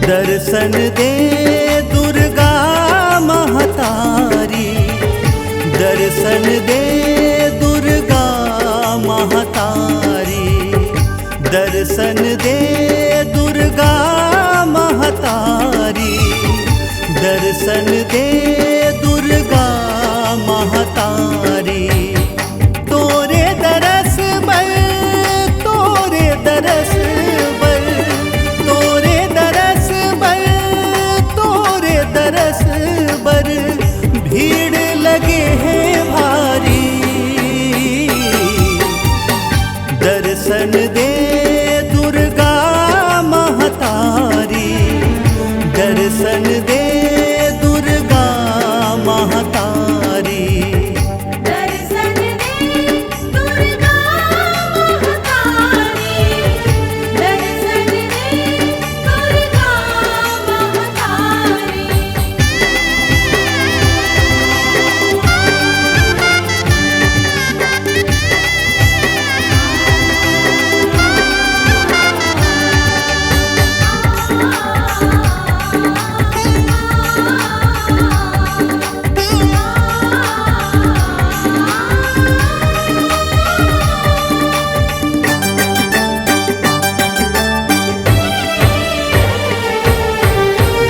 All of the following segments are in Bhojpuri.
दर्शन दे दुर्गा महतारी, दर्शन दे दुर्गा महतारी, दर्शन दे दुर्गा महतारी, दर्शन दे दुर्गा महतारी। तोरे दरस बर, तोरे दरस बर, तोरे दरस बर, तोरे दरस बर भीड़ लगे है भारी। दर्शन दे दुर्गा महतारी, दर्शन दे दुर्गा महतारी। दर्शन दे दुर्गा महतारी, दर्शन दे दुर्गा महतारी।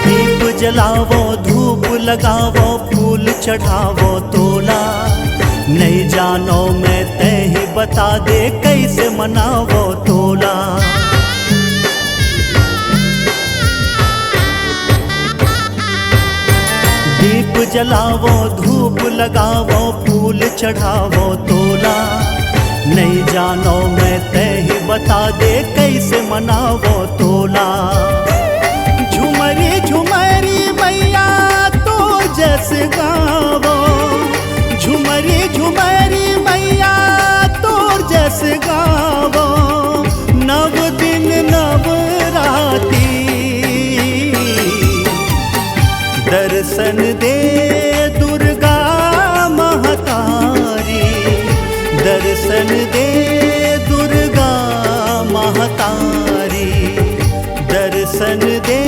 दीप जलावो, धूप लगावो, फूल चढ़ावो तोला। नहीं जानो मैं तै ही बता दे कैसे मनावो तोला। दीप जलावो, धूप लगावो, फूल चढ़ावो तोला। नहीं जानो मैं तै ही बता दे कैसे मनावो तोला। झुमरी झुमरी मैया तो जस गावो, झुमरी झुमरी मैया तो जस गावो। नव दिन नव राती दर्शन दे दुर्गा महतारी, दर्शन दे दुर्गा महतारी, दर्शन दे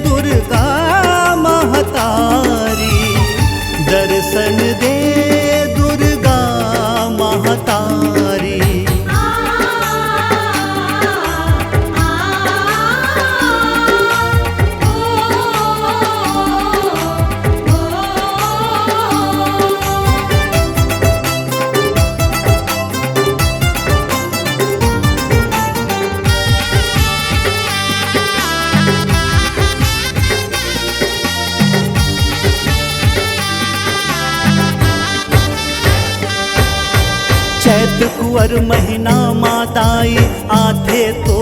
दुर्गा महतारी, दर्शन दे दुर्गा महतारी। चैत कुंवर महीना माताई आथे तो